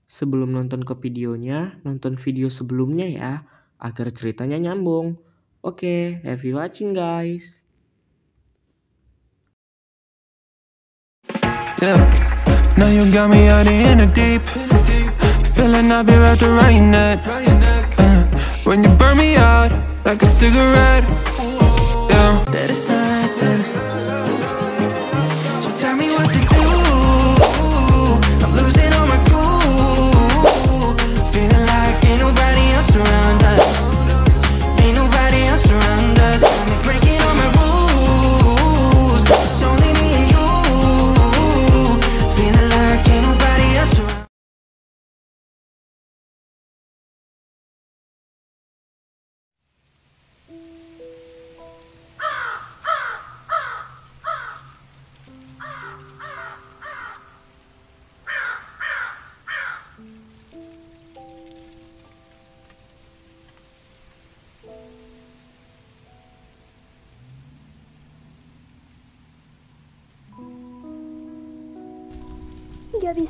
Sebelum nonton ke videonya, nonton video sebelumnya ya, agar ceritanya nyambung. Oke, happy watching guys. Yeah, now you got me out in the deep. Feeling I'll be wrapped around your neck. When you burn me out like a cigarette. Yeah, that is nothing. So tell me what to do. I'm losing all my cool. Feeling like ain't nobody else around us. Ain't nobody else around us. I'm breaking all my rules. It's only me and you. Feeling like ain't nobody else around.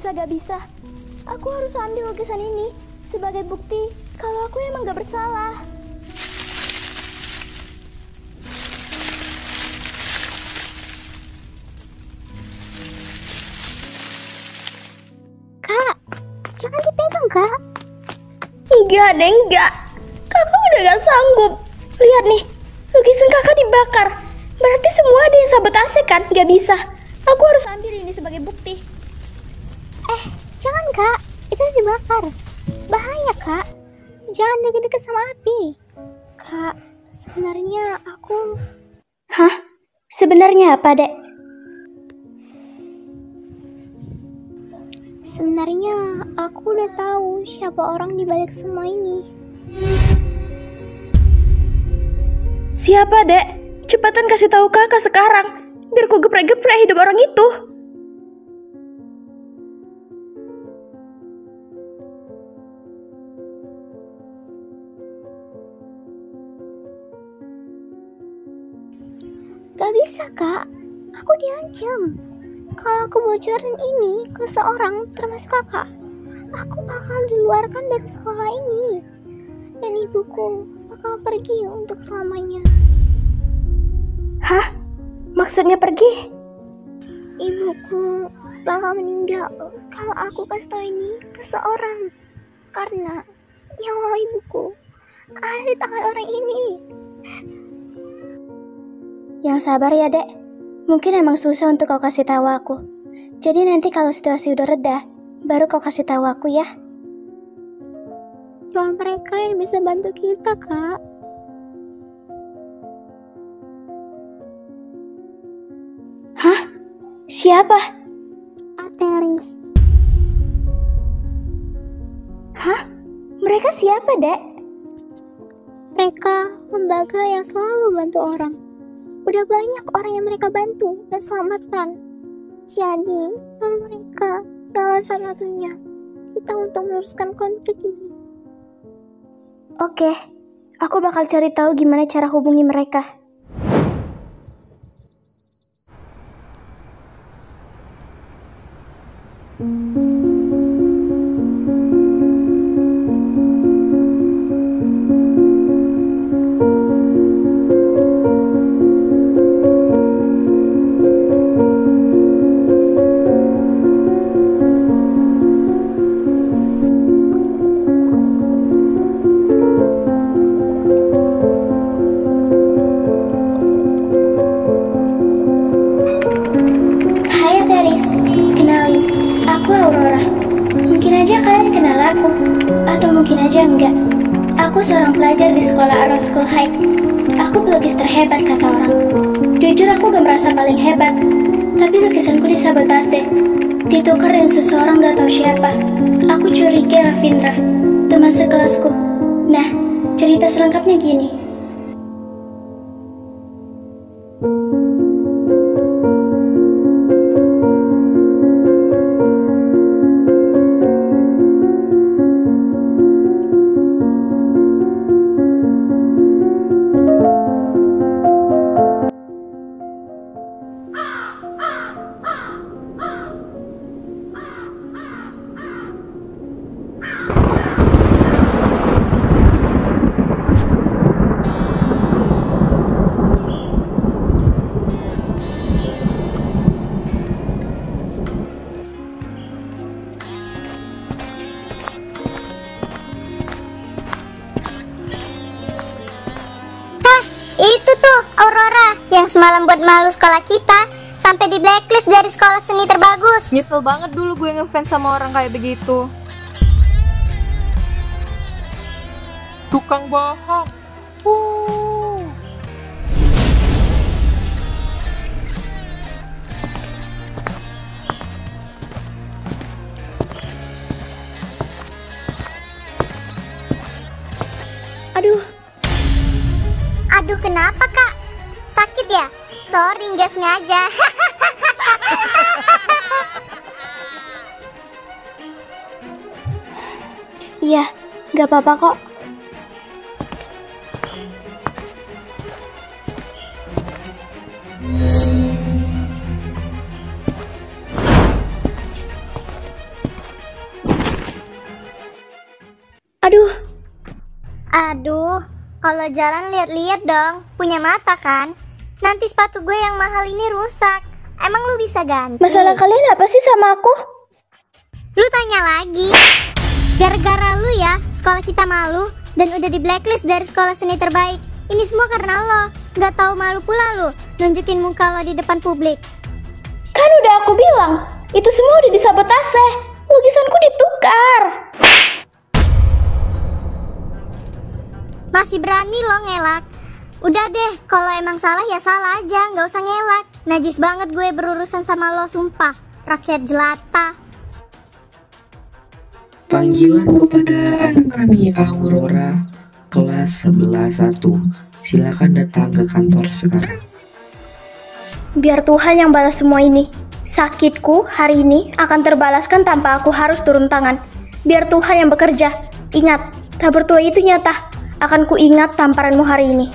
Gak bisa. Aku harus ambil lukisan ini sebagai bukti kalau aku emang gak bersalah. Kak, jangan dipegang, Kak. Enggak, enggak. Kakak udah gak sanggup. Lihat nih, lukisan kakak dibakar. Berarti semua ada yang sabotase kan? Gak bisa. Aku harus ambil ini sebagai bukti. Jangan, Kak. Itu dibakar. Bahaya, Kak. Jangan deket-deket sama api. Kak, sebenarnya aku... Hah? Sebenarnya apa, Dek? Sebenarnya aku udah tahu siapa orang di balik semua ini. Siapa, Dek? Cepatan kasih tahu kakak sekarang. Biar ku geprek-geprek hidup orang itu. Gak bisa, Kak. Aku diancam. Kalau aku bocorin ini ke seorang, termasuk kakak, aku bakal dikeluarkan dari sekolah ini. Dan ibuku bakal pergi untuk selamanya. Hah? Maksudnya pergi? Ibuku bakal meninggal kalau aku kasih tahu ini ke seorang. Karena nyawa ibuku ada di tangan orang ini. Yang sabar ya, Dek. Mungkin emang susah untuk kau kasih tahu aku. Jadi nanti kalau situasi udah reda, baru kau kasih tahu aku ya. Cuma mereka yang bisa bantu kita, Kak. Hah? Siapa? Ateris. Hah? Mereka siapa, Dek? Mereka lembaga yang selalu bantu orang. Udah banyak orang yang mereka bantu dan selamatkan. Jadi, sama mereka jalan satu-satunya kita untuk meneruskan konflik ini. Oke, aku bakal cari tahu gimana cara hubungi mereka. Hai Ateris, kenalin, aku Aurora. Mungkin aja kalian kenal aku, atau mungkin aja enggak. Aku seorang pelajar di sekolah Arrow School High. Aku pelukis terhebat kata orang. Jujur aku gak merasa paling hebat, tapi lukisanku disabotase. Ditukar dengan seseorang gak tahu siapa. Aku curiga Ravindra, teman sekelasku. Nah, cerita selengkapnya gini. yang semalam buat malu sekolah kita, sampai di blacklist dari sekolah seni terbagus. Nyesel banget dulu gue ngefans sama orang kayak begitu. Tukang bohong. Aduh, Aduh, kenapa kak? Sakit ya? Sorry, nggak sengaja. iya, gak apa-apa kok. Aduh, Aduh, kalau jalan lihat-lihat dong. Punya mata kan? Nanti sepatu gue yang mahal ini rusak. Emang lu bisa ganti? masalah kalian apa sih sama aku? Lu tanya lagi. Gara-gara lu ya, sekolah kita malu dan udah di blacklist dari sekolah seni terbaik. Ini semua karena lo. Gak tahu malu pula lu nunjukin muka lo di depan publik. Kan udah aku bilang, itu semua udah disabotase. Lukisanku ditukar. Masih berani lo ngelak. Udah deh, kalau emang salah ya salah aja, nggak usah ngelak. Najis banget gue berurusan sama lo, sumpah. Rakyat jelata. Panggilan kepada anak kami Aurora, kelas 11-1. Silakan datang ke kantor sekarang. Biar Tuhan yang balas semua ini. Sakitku hari ini akan terbalaskan tanpa aku harus turun tangan. Biar Tuhan yang bekerja. Ingat, tak bertuah itu nyata. Akan ku ingat tamparanmu hari ini.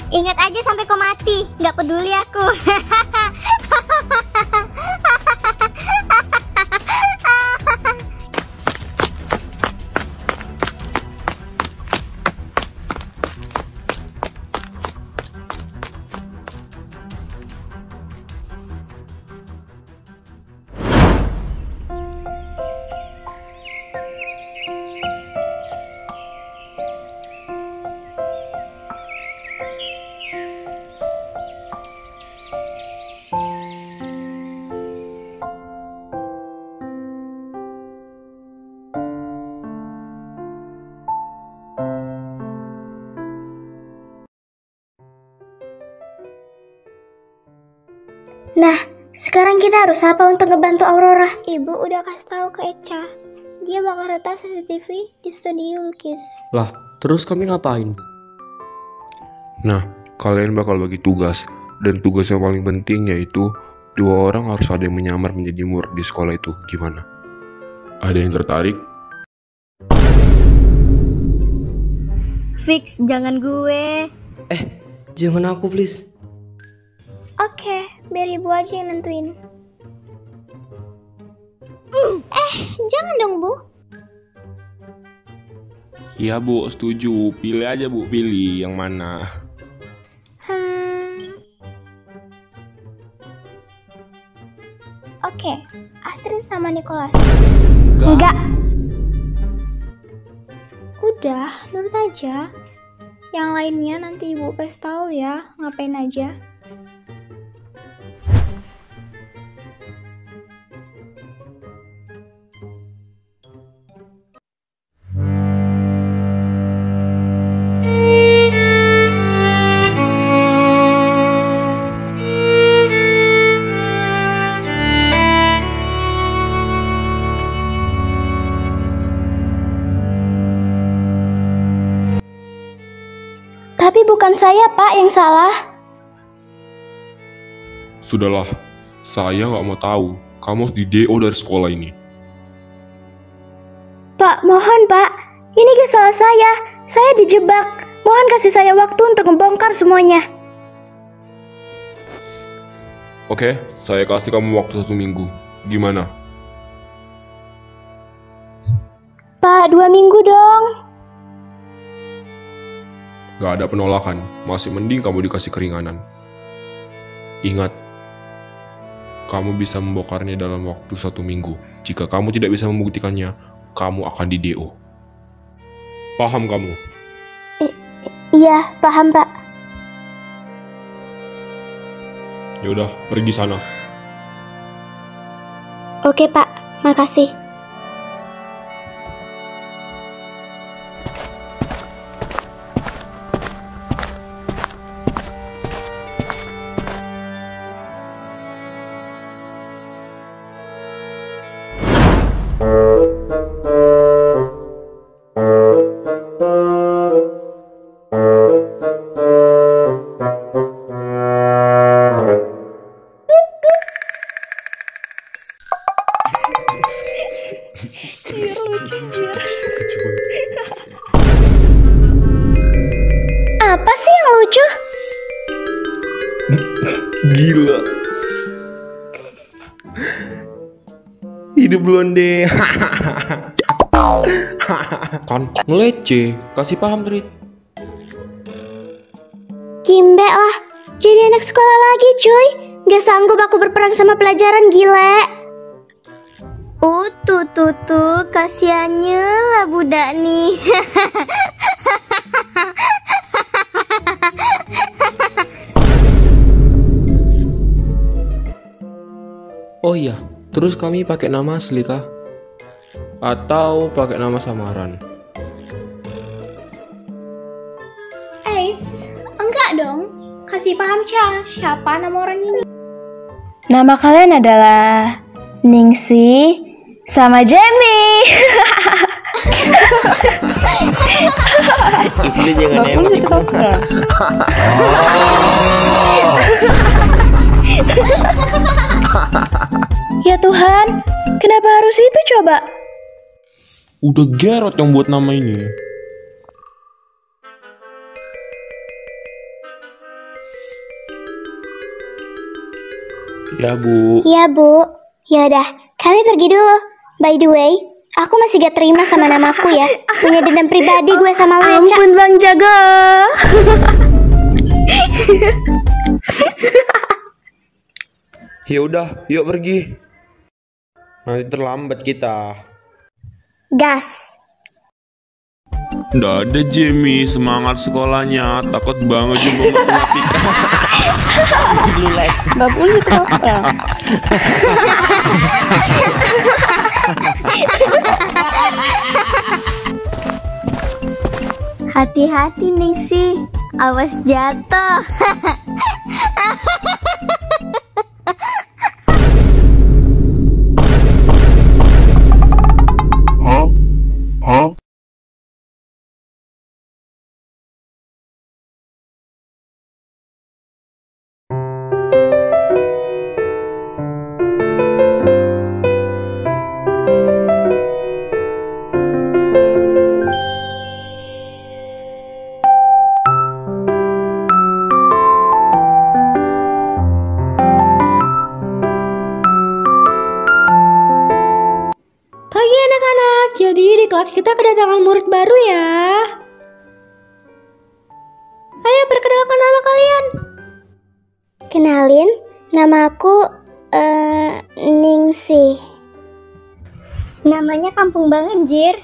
Ingat aja sampai kau mati, nggak peduli aku. Nah, sekarang kita harus apa untuk ngebantu Aurora? Ibu udah kasih tahu ke Echa. Dia bakal retas CCTV di studio lukis. Lah, terus kami ngapain? Nah, kalian bakal bagi tugas. Dan tugas yang paling penting yaitu 2 orang harus ada yang menyamar menjadi murid di sekolah itu. Gimana? Ada yang tertarik? Fix, jangan gue. Jangan aku please. Oke, biar ibu aja yang nentuin. Jangan dong, Bu. Iya bu, setuju. Pilih aja bu, pilih yang mana. Oke, Astrid sama Nicholas. Enggak. Udah, nurut aja. Yang lainnya nanti ibu kasih tahu ya, ngapain aja. Tapi bukan saya, Pak, yang salah. Sudahlah, saya nggak mau tahu. Kamu harus di DO dari sekolah ini. Pak, mohon, Pak. Ini gak salah saya. Saya dijebak. Mohon kasih saya waktu untuk membongkar semuanya. Oke, saya kasih kamu waktu 1 minggu. Gimana? Pak, 2 minggu dong. Gak ada penolakan, masih mending kamu dikasih keringanan. Ingat, kamu bisa membongkarnya dalam waktu 1 minggu. Jika kamu tidak bisa membuktikannya, kamu akan di DO. Paham kamu? Iya, paham Pak. Yaudah, pergi sana. Oke Pak, makasih. Apa sih yang lucu? Gila. Hidup blonde. Kan ngelece, kasih paham Trit. Kimbe lah, jadi anak sekolah lagi cuy. Gak sanggup aku berperang sama pelajaran, gile. Tuh, kasiannya lah budak nih. Oh iya, terus kami pakai nama asli kah? Atau pakai nama samaran? Eits, enggak dong. Kasih paham siapa nama orang ini. Nama kalian adalah Ningsi sama Jamie. Itu jangan emosi. Ya Tuhan, kenapa harus itu coba? Udah Gerot yang buat nama ini. Ya Bu. Ya Bu, yaudah, kami pergi dulu. By the way, aku masih gak terima sama namaku ya. Punya dendam pribadi gue sama lu ya, Cak. Ampun Bang Jago. Ya udah, yuk pergi. Nanti terlambat kita. Gas. Nggak ada Jamie, semangat sekolahnya. Takut banget juga matematika. Gak punya apa. Hati-hati Ningsi, awas jatuh. Pagi anak-anak, jadi di kelas kita kedatangan murid baru ya. Ayo perkenalkan nama kalian. Kenalin, nama aku Ningsi. Namanya kampung banget, Jir.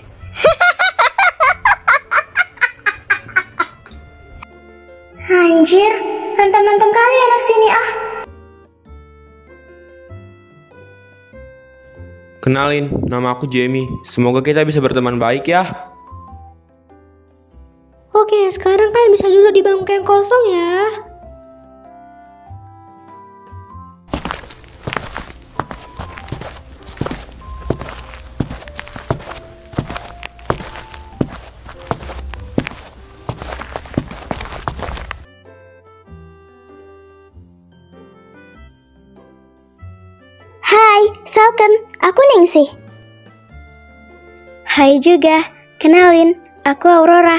Anjir, mantap-mantap kali anak sini ah. Kenalin, nama aku Jamie. Semoga kita bisa berteman baik ya. Oke, sekarang kalian bisa duduk di bangku yang kosong ya. Hai, Salken, aku Ningsi. Hai juga, kenalin, aku Aurora.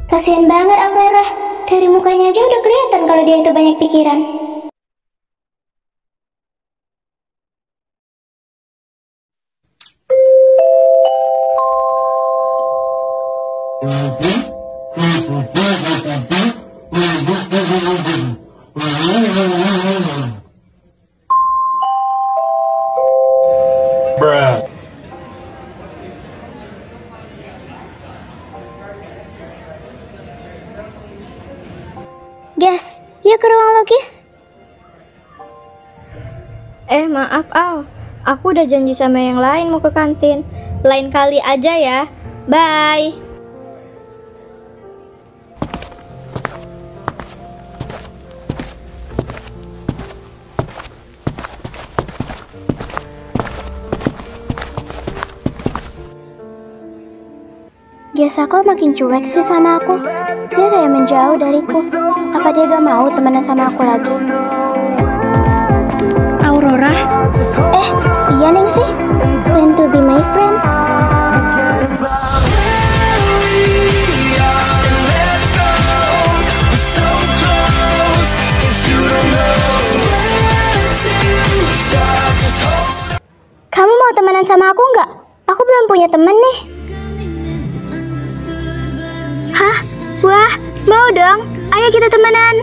Kasian banget Aurora, dari mukanya aja udah kelihatan kalau dia itu banyak pikiran. Bruh. Guys, yuk ke ruang lukis. Maaf Al, aku udah janji sama yang lain mau ke kantin. Lain kali aja ya. Bye. Guys, aku makin cuek sih sama aku. Dia kayak menjauh dariku. Apa dia gak mau temenan sama aku lagi? Aurora, Iya Ningsih. Want to be my friend? Kamu mau temenan sama aku nggak? Aku belum punya temen nih. Hah? Wah, mau dong. Ayo kita temenan.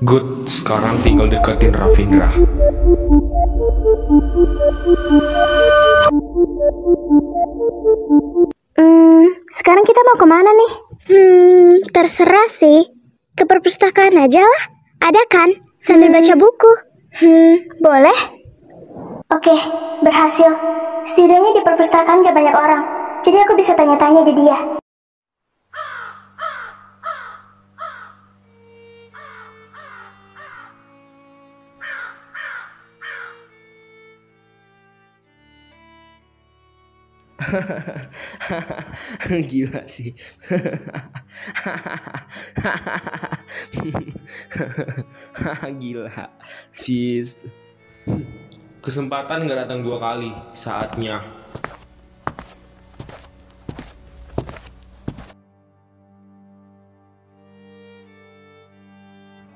Good, sekarang tinggal deketin Ravindra. Sekarang kita mau kemana nih? Terserah sih. Ke perpustakaan aja lah. Ada kan? Sambil baca buku. Boleh? Oke, berhasil. Setidaknya di perpustakaan gak banyak orang. Jadi aku bisa tanya-tanya di dia. Gila sih. Gila. Fist. Kesempatan gak datang 2 kali, saatnya.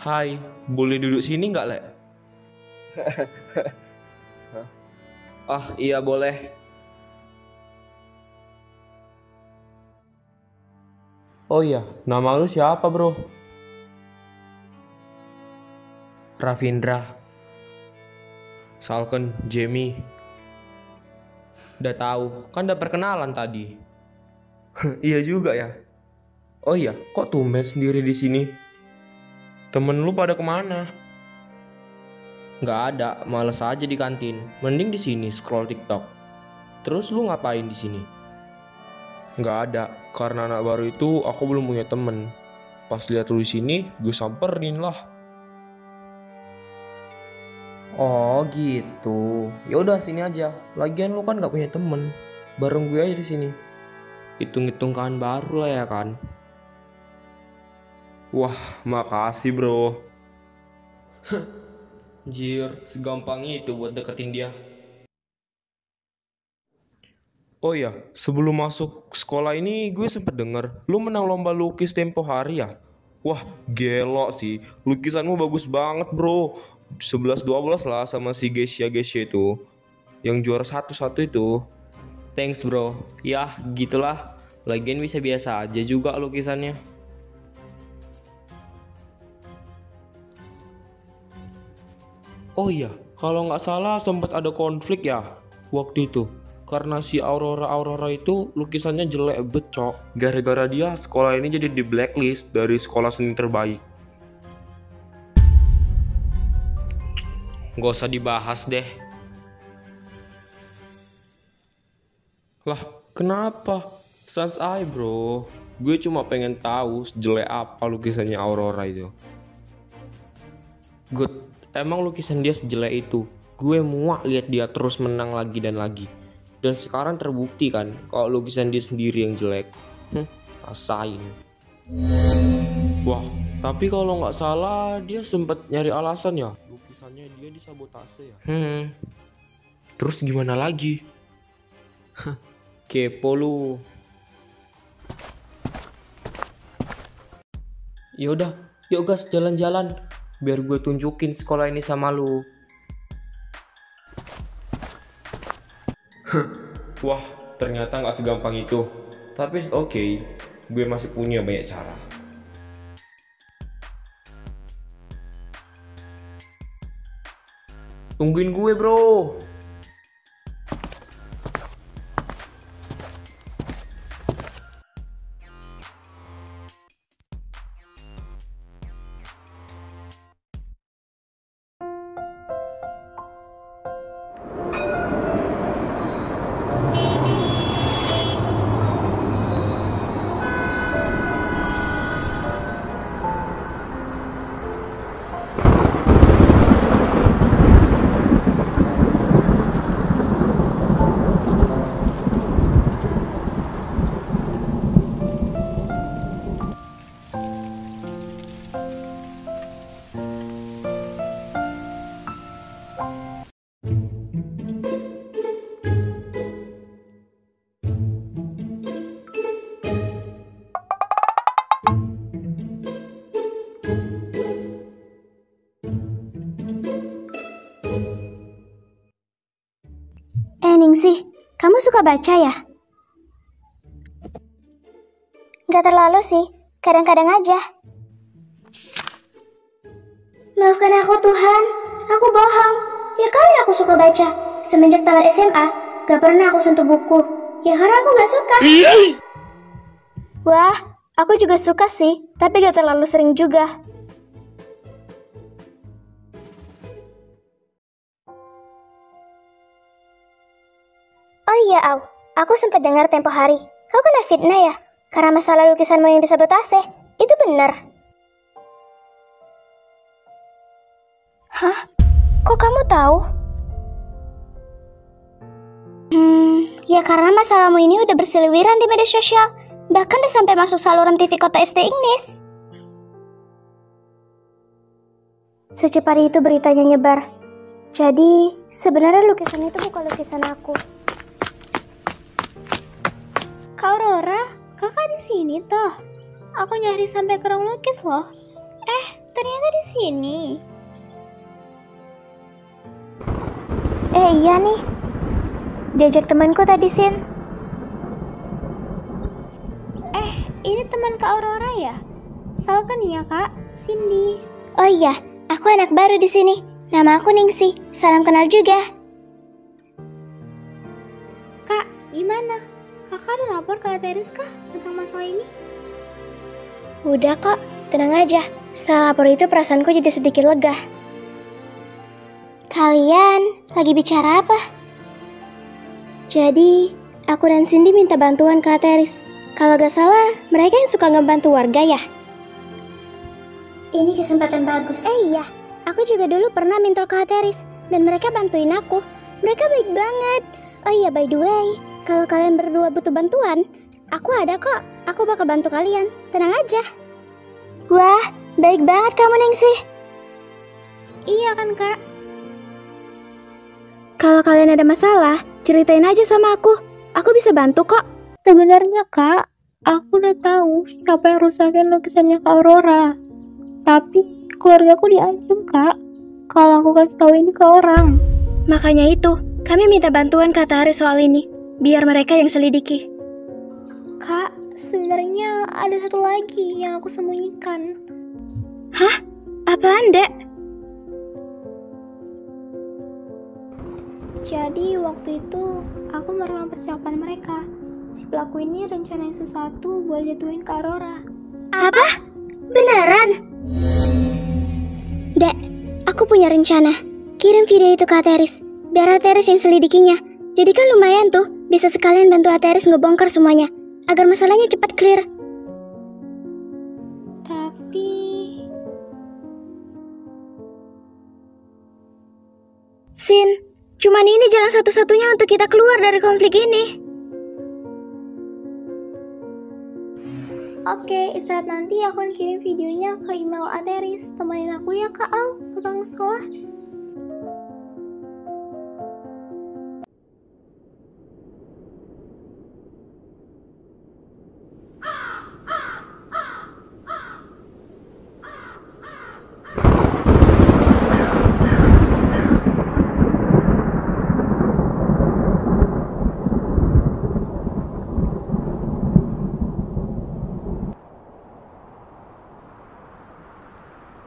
Hai, boleh duduk sini nggak, Le? Iya boleh. Oh iya, nama lu siapa, bro? Ravindra. Salken, Jamie. Udah tahu, kan udah perkenalan tadi. Iya juga ya. Oh iya, kok tumben sendiri di sini? Temen lu pada kemana? Nggak ada, males aja di kantin. Mending di sini scroll TikTok. Terus lu ngapain di sini? Nggak ada, karena anak baru itu aku belum punya temen. Pas lihat lu di sini, gue samperin lah. Oh gitu. Ya udah sini aja. Lagian lu kan nggak punya temen. Bareng gue aja di sini. Hitung-hitung kan baru lah ya kan. Wah, makasih bro. Jir, segampang itu buat deketin dia. Oh iya, sebelum masuk sekolah ini gue sempet denger lu menang lomba lukis tempo hari ya. Wah, gelo sih. Lukisanmu bagus banget bro. 11-12 lah sama si Gesya itu. Yang juara satu itu. Thanks bro. Ya gitulah. Lagian bisa biasa aja juga lukisannya. Oh iya, kalau nggak salah sempat ada konflik ya waktu itu. Karena si Aurora itu lukisannya jelek becok. Gara-gara dia sekolah ini jadi di blacklist dari sekolah seni terbaik. Gak usah dibahas deh. Lah, kenapa? Sans I bro. Gue cuma pengen tahu jelek apa lukisannya Aurora itu. Good. Emang lukisan dia sejelek itu. Gue muak lihat dia terus menang lagi dan lagi. Dan sekarang terbukti kan kalau lukisan dia sendiri yang jelek. Rasain. Wah, tapi kalau nggak salah dia sempat nyari alasan ya. Lukisannya dia disabotase ya. Terus gimana lagi? Kepo lu. Yaudah, yuk gas jalan-jalan. Biar gue tunjukin sekolah ini sama lu. Wah, ternyata nggak segampang itu. Tapi it's okay, gue masih punya banyak cara. Tungguin gue bro. Ningsih, kamu suka baca ya? Gak terlalu sih, kadang-kadang aja. Maafkan aku Tuhan, aku bohong. Ya kali aku suka baca. Semenjak tamat SMA, gak pernah aku sentuh buku. Ya karena aku gak suka. Wah, aku juga suka sih, tapi gak terlalu sering juga. Oh iya, Au. Aku sempat dengar tempo hari. Kau kena fitnah ya? Karena masalah lukisanmu yang disabotase. Itu benar. Hah? Kok kamu tahu? Ya karena masalahmu ini udah berseliweran di media sosial. Bahkan udah sampai masuk saluran TV Kota SD Ignis. Secepat itu beritanya nyebar. Jadi, sebenarnya lukisan itu bukan lukisan aku. Kak Aurora, kakak di sini toh. Aku nyari sampai ke ruang lukis loh. Ternyata di sini. Iya nih. Diajak temanku tadi, Sin. Ini teman Kak Aurora ya? Salkan ya, Kak. Cindy. Oh iya, aku anak baru di sini. Nama aku Ningsih. Salam kenal juga. Kak, gimana? Kakak udah lapor ke Ateris kah tentang masalah ini? Udah kok, tenang aja. Setelah lapor itu perasaanku jadi sedikit lega. Kalian lagi bicara apa? Jadi, aku dan Cindy minta bantuan ke Ateris. Kalau gak salah, mereka yang suka ngebantu warga ya? Ini kesempatan bagus. Iya, aku juga dulu pernah mintol ke Ateris. Dan mereka bantuin aku. Mereka baik banget. Oh iya, by the way, kalau kalian berdua butuh bantuan, aku ada kok. Aku bakal bantu kalian. Tenang aja. Wah, baik banget kamu, Ningsih. Iya kan, Kak? Kalau kalian ada masalah, ceritain aja sama aku. Aku bisa bantu kok. Sebenarnya, Kak, aku udah tahu siapa yang rusakin lukisannya Kak Aurora. Tapi keluargaku diancam, Kak. Kalau aku kasih tahu ini ke orang. Makanya itu, kami minta bantuan Kak Tari soal ini. Biar mereka yang selidiki. Kak, sebenarnya ada satu lagi yang aku sembunyikan. Hah? Apaan, Dek? Jadi waktu itu aku merekam percakapan mereka. Si pelaku ini rencanain sesuatu buat jatuhin Kak Aurora. Apa? Beneran? Dek, aku punya rencana. Kirim video itu ke Ateris, biar Ateris yang selidikinya. Jadi kan lumayan tuh, bisa sekalian bantu Ateris ngebongkar semuanya, agar masalahnya cepat clear. Tapi... Sin, cuman ini jalan satu-satunya untuk kita keluar dari konflik ini. Oke, istirahat nanti aku akan kirim videonya ke email Ateris. Temenin aku ya Kak Al, ke ruang sekolah.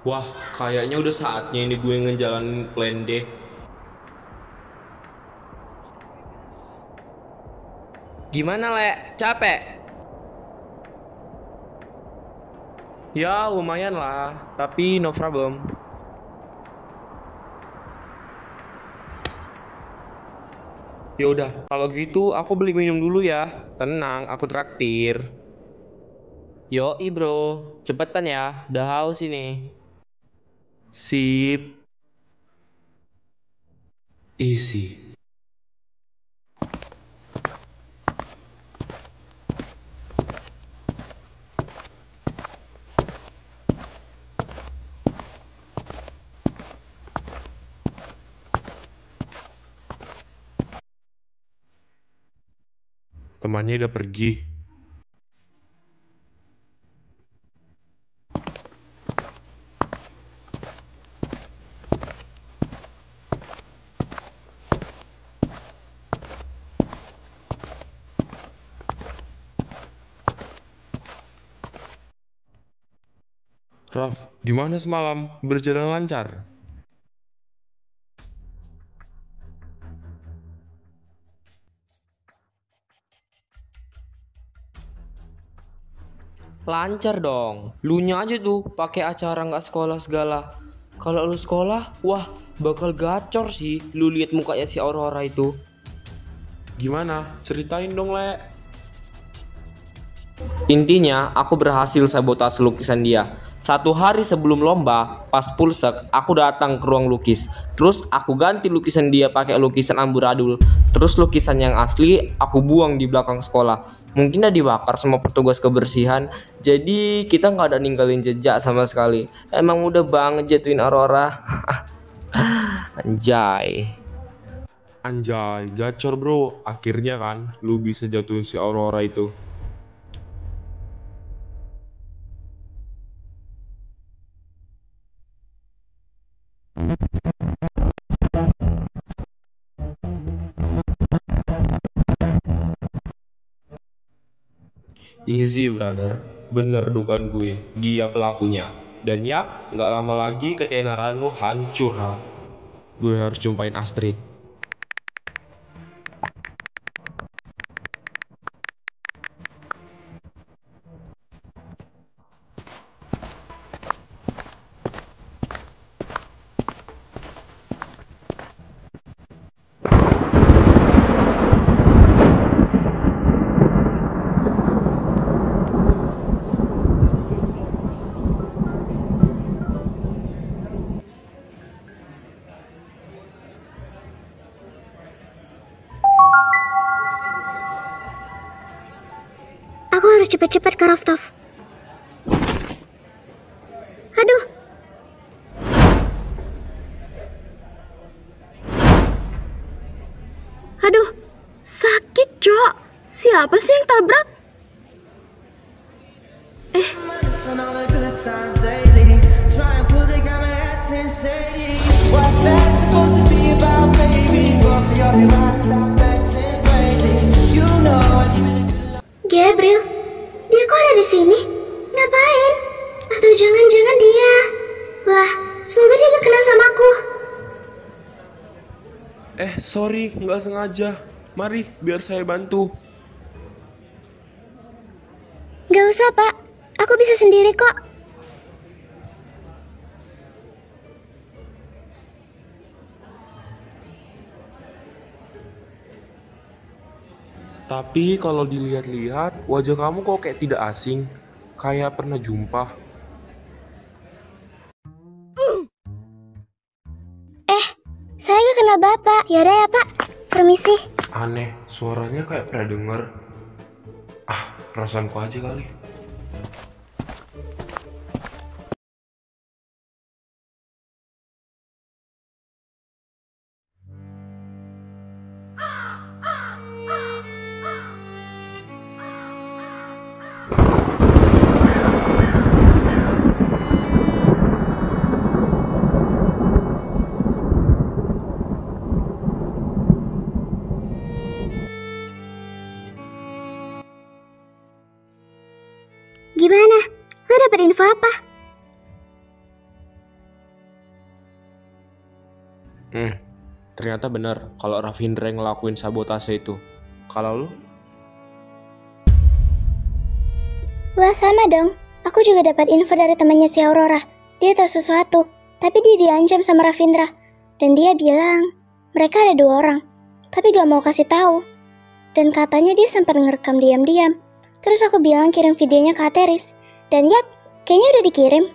Wah, kayaknya udah saatnya ini gue ngejalanin plan D. Gimana, Le? Capek? Ya, lumayan lah, tapi no problem. Ya udah, kalau gitu aku beli minum dulu ya. Tenang, aku traktir. Yoi bro, cepetan ya, udah haus ini. Sip, easy. Temannya udah pergi. Raf, gimana semalam? Berjalan lancar? Lancar dong. Lunya aja tuh pakai acara nggak sekolah segala. Kalau lu sekolah, wah bakal gacor sih. Lu lihat mukanya si Aurora itu. Gimana? Ceritain dong, Le. Intinya, aku berhasil sabotase lukisan dia. 1 hari sebelum lomba, pas pulsek, aku datang ke ruang lukis. Terus aku ganti lukisan dia pakai lukisan amburadul. Terus lukisan yang asli aku buang di belakang sekolah. Mungkin udah dibakar sama petugas kebersihan. Jadi kita nggak ada ninggalin jejak sama sekali. Emang udah banget jatuhin Aurora. Anjay. Anjay, gacor bro. Akhirnya kan lu bisa jatuhin si Aurora itu. Easy brother, bener dugaan gue, dia pelakunya. Dan ya, nggak lama lagi ketenaran lu hancur. Gue harus jumpain Astrid. Aku harus cepet-cepet ke rooftop. Aduh. Aduh, sakit, Cok. Siapa sih yang tabrak? And all the good times lately. Try and pull the gamma at 10 shady. What's that supposed to be about, baby? Go for your divine, stop acting crazy. You know I give it a good love. Gabriel, dia kok ada di sini? Ngapain? Atau jangan-jangan dia? Wah, semoga dia gak kenal sama aku. Sorry, nggak sengaja. Mari, biar saya bantu. Gak usah, Pak. Aku bisa sendiri kok. Tapi kalau dilihat-lihat, wajah kamu kok kayak tidak asing. Kayak pernah jumpa. Saya gak kenal Bapak. Yaudah ya, Pak. Permisi. Aneh, suaranya kayak pernah denger. Perasaanku aja kali. Gimana? Lo dapet info apa? Ternyata benar kalau Ravindra yang ngelakuin sabotase itu. Kalau lu? Wah, sama dong. Aku juga dapat info dari temannya si Aurora. Dia tahu sesuatu, tapi dia diancam sama Ravindra. Dan dia bilang, mereka ada 2 orang, tapi gak mau kasih tahu. Dan katanya dia sempat ngerekam diam-diam. Terus aku bilang kirim videonya ke Ateris. Dan yap, kayaknya udah dikirim.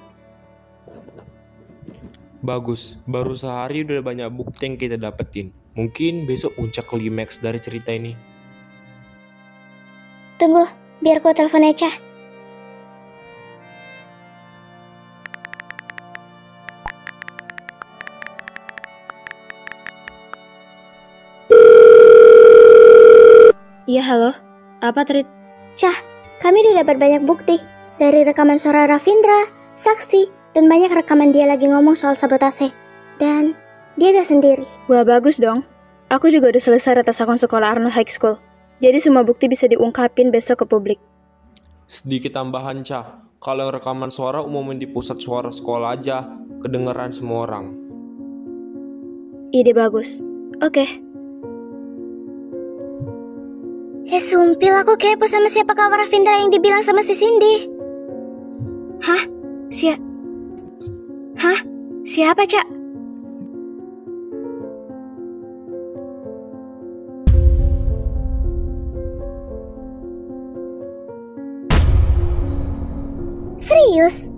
Bagus, baru sehari udah banyak bukti yang kita dapetin. Mungkin besok puncak klimaks dari cerita ini. Tunggu, biar ku telepon Echa. Iya, halo. Apa, Trit? Cah, kami udah dapat banyak bukti. Dari rekaman suara Ravindra, saksi, dan banyak rekaman dia lagi ngomong soal sabotase. Dan dia gak sendiri. Wah, bagus dong. Aku juga udah selesai atas akun sekolah Arnold High School. Jadi semua bukti bisa diungkapin besok ke publik. Sedikit tambahan, Cah. Kalau yang rekaman suara umumin di pusat suara sekolah aja, kedengeran semua orang. Ide bagus. Oke. Sumpil, aku kepo sama siapa kawan Ravindra yang dibilang sama si Cindy. Hah? Siapa, Cak? Serius?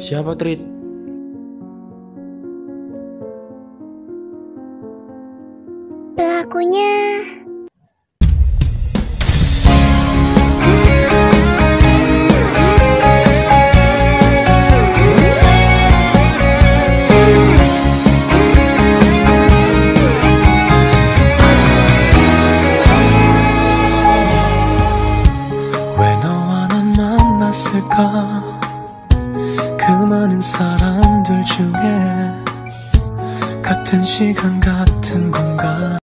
Siapa, Trit? Pelakunya... 왜 너와 난 만났을까 그 많은 사람들 중에 같은 시간 같은 공간